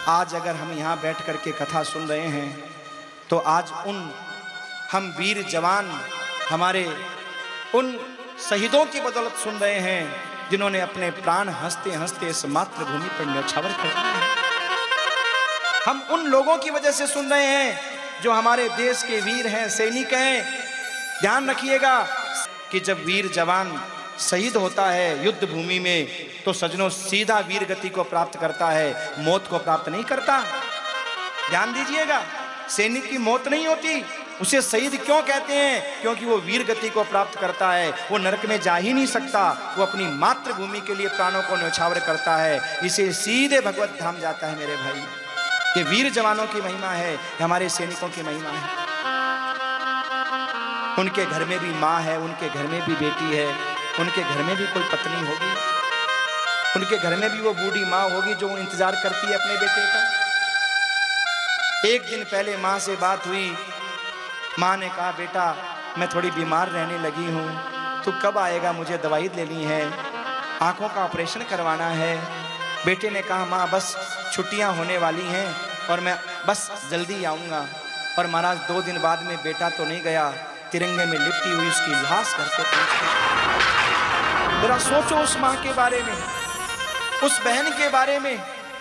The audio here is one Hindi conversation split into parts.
आज अगर हम यहाँ बैठ कर के कथा सुन रहे हैं तो आज हम वीर जवान हमारे उन शहीदों की बदौलत सुन रहे हैं जिन्होंने अपने प्राण हंसते हंसते इस मातृभूमि पर न्यौछावर कर दिए हैं। हम उन लोगों की वजह से सुन रहे हैं जो हमारे देश के वीर हैं, सैनिक हैं। ध्यान रखिएगा कि जब वीर जवान शहीद होता है युद्ध भूमि में तो सजनों सीधा वीर गति को प्राप्त करता है, मौत को प्राप्त नहीं करता। ध्यान दीजिएगा, सैनिक की मौत नहीं होती। उसे शहीद क्यों कहते हैं? क्योंकि वो वीर गति को प्राप्त करता है, वो नरक में जा ही नहीं सकता, वो अपनी मातृभूमि के लिए प्राणों को न्यौछावर करता है, इसे सीधे भगवत धाम जाता है। मेरे भाई, ये वीर जवानों की महिमा है, हमारे सैनिकों की महिमा है। उनके घर में भी माँ है, उनके घर में भी बेटी है, उनके घर में भी कोई पत्नी होगी, उनके घर में भी वो बूढ़ी माँ होगी जो इंतजार करती है अपने बेटे का। एक दिन पहले माँ से बात हुई, माँ ने कहा बेटा मैं थोड़ी बीमार रहने लगी हूँ, तू कब आएगा, मुझे दवाई लेनी है, आँखों का ऑपरेशन करवाना है। बेटे ने कहा माँ बस छुट्टियाँ होने वाली हैं और मैं बस जल्दी आऊँगा। और महाराज 2 दिन बाद में बेटा तो नहीं गया, तिरंगे में लिपटी हुई उसकी लाश घर पे पहुँच गई। जरा सोचो उस माँ के बारे में, उस बहन के बारे में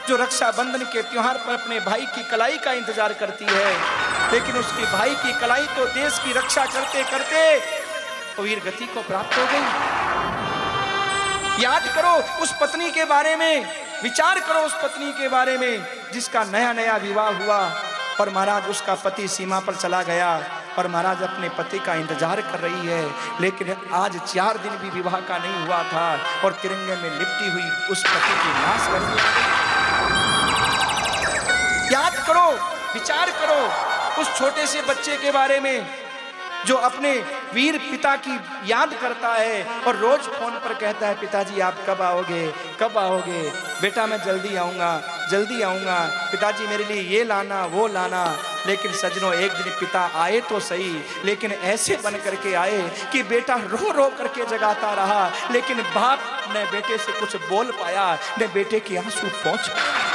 जो रक्षाबंधन के त्योहार पर अपने भाई की कलाई का इंतजार करती है, लेकिन उसके भाई की कलाई तो देश की रक्षा करते करते वीर गति को प्राप्त हो गई। याद करो उस पत्नी के बारे में, विचार करो उस पत्नी के बारे में जिसका नया नया विवाह हुआ और महाराज उसका पति सीमा पर चला गया और महाराज अपने पति का इंतजार कर रही है, लेकिन आज 4 दिन भी विवाह का नहीं हुआ था और तिरंगे में लिपटी हुई उस पति की लाश कर दी। याद करो, विचार करो उस छोटे से बच्चे के बारे में जो अपने वीर पिता की याद करता है और रोज फोन पर कहता है पिताजी आप कब आओगे, कब आओगे। बेटा मैं जल्दी आऊँगा, जल्दी आऊँगा, पिताजी मेरे लिए ये लाना वो लाना। लेकिन सजनों एक दिन पिता आए तो सही, लेकिन ऐसे बन करके आए कि बेटा रो रो करके जगाता रहा, लेकिन बाप ने बेटे से कुछ बोल पाया, ने बेटे की आंसू पहुँच पाए।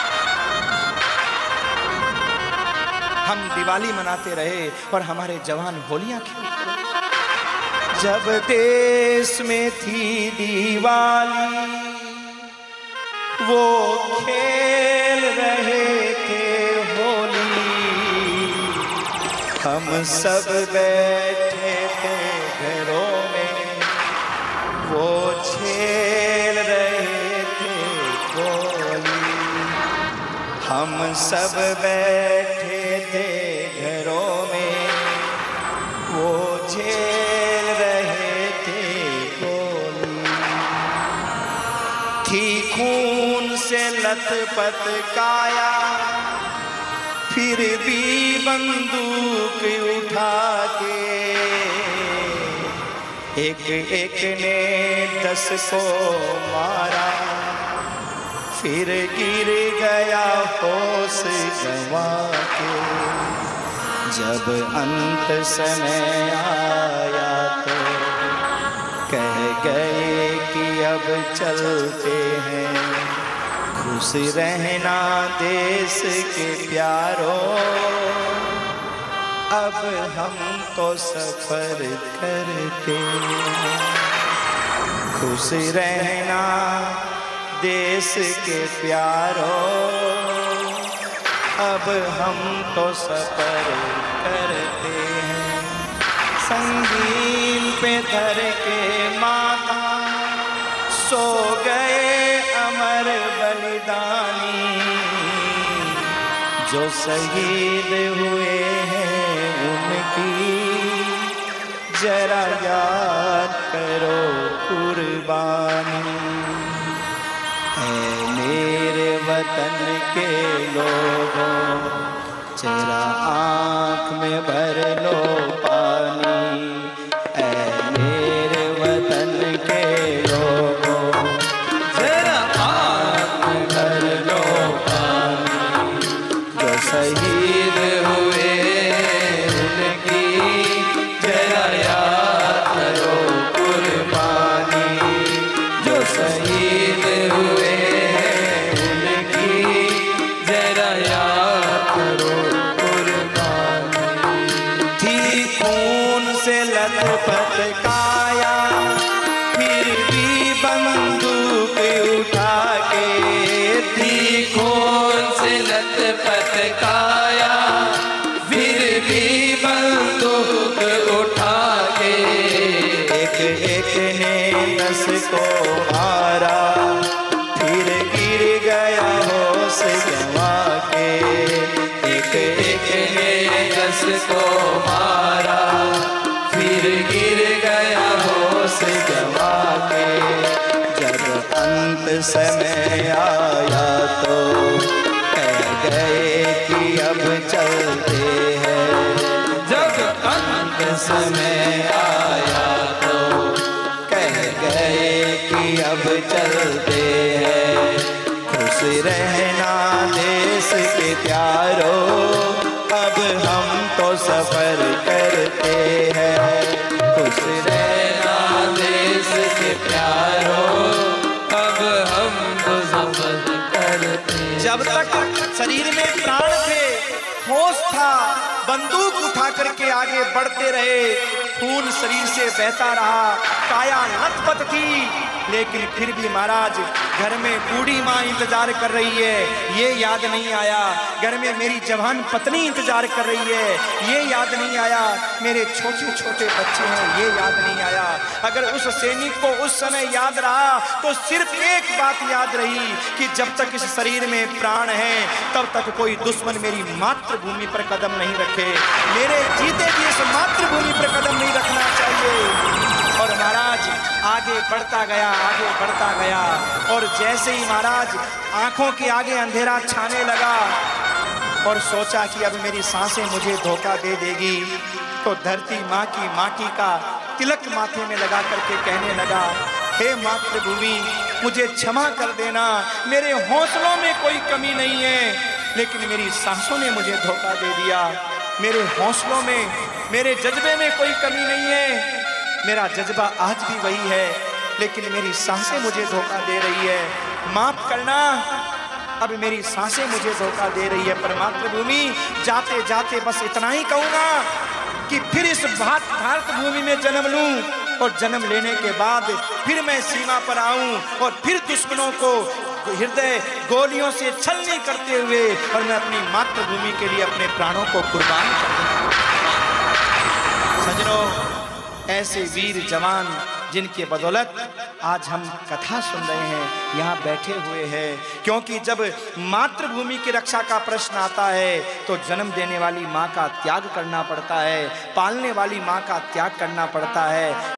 हम दिवाली मनाते रहे और हमारे जवान होलियां खेलते रहे। जब देश में थी दिवाली वो खेल रहे थे होली, हम सब बैठे थे घरों में वो खेल रहे थे होली, हम सब बैठे थे घरों में वो झेल रहे थे होली। थी खून से लथपथ काया फिर भी बंदूक उठा के एक एक ने 10 को मारा, फिर गिर गया होश गंवा के। जब अंत समय आया तो कह गए कि अब चलते हैं, खुश रहना देश के प्यारों, अब हम तो सफर करते हैं। खुश रहना देश के प्यारों, अब हम तो सफर करते हैं। संगीन पे धर के माता सो गए अमर बलिदानी, जो शहीद हुए हैं उनकी जरा याद करो कुर्बानी। ऐ मेरे वतन के लोगों जरा आँख में भर लो पानी, ऐ मेरे वतन के लोगों जरा आँख में भर लो पानी, जो शहीद हुए उनकी जरा याद करो कुर्बानी, जो शहीद हुए उनकी जरा लथपथ काया, फिर भी बंदूक उठा के। थी खून से लथपथ काया, फिर भी बंदूक उठा के। एक एक ने नस को मारा, फिर गिर गया होश गंवा के। एक एक ने नस को मारा, फिर गिर गया होश गंवा के। जब अंत समय आया तो कह गए कि अब चलते हैं। जब अंत समय आया तो कह गए कि अब चलते हैं। खुश रहना देश के प्यारों, अब हम तो सफर करते हैं। खुश रहना देश के प्यारों, अब हम तो सफर करते। जब तक शरीर में प्राण थे, होश था, बंदूक उठा करके आगे बढ़ते रहे। खून शरीर से बहता रहा, काया लथपथ थी, लेकिन फिर भी महाराज घर में बूढ़ी माँ इंतजार कर रही है, ये याद नहीं आया। घर में मेरी जवान पत्नी इंतजार कर रही है, ये याद नहीं आया। मेरे छोटे छोटे बच्चे हैं, ये याद नहीं आया। अगर उस सैनिक को उस समय याद रहा तो सिर्फ एक बात याद रही कि जब तक इस शरीर में प्राण है तब तक कोई दुश्मन मेरी मातृभूमि पर कदम नहीं रखे। मेरे जीते भी इस मातृभूमि पर कदम नहीं रखना चाहिए। और महाराज आगे बढ़ता गया, आगे बढ़ता गया, और जैसे ही महाराज आंखों के आगे अंधेरा छाने लगा और सोचा कि अब मेरी सांसें मुझे धोखा दे देगी, तो धरती माँ की माटी का तिलक माथे में लगा करके कहने लगा, हे मातृभूमि, मुझे क्षमा कर देना। मेरे हौसलों में कोई कमी नहीं है, लेकिन मेरी सांसों ने मुझे धोखा दे दिया। मेरे हौसलों में, मेरे जज्बे में कोई कमी नहीं है। मेरा जज्बा आज भी वही है, लेकिन मेरी सांसें मुझे धोखा दे रही है। माफ करना, अब मेरी सांसें मुझे धोखा दे रही है। पर मातृभूमि, जाते जाते बस इतना ही कहूँगा कि फिर इस भारत भूमि में जन्म लूं, और जन्म लेने के बाद फिर मैं सीमा पर आऊं, और फिर दुश्मनों को हृदय गोलियों से छलनी करते हुए और मैं अपनी मातृभूमि के लिए अपने प्राणों को कुर्बान कर दूं। सजनों, ऐसे वीर जवान जिनके बदौलत आज हम कथा सुन रहे हैं, यहाँ बैठे हुए हैं। क्योंकि जब मातृभूमि की रक्षा का प्रश्न आता है तो जन्म देने वाली माँ का त्याग करना पड़ता है, पालने वाली माँ का त्याग करना पड़ता है।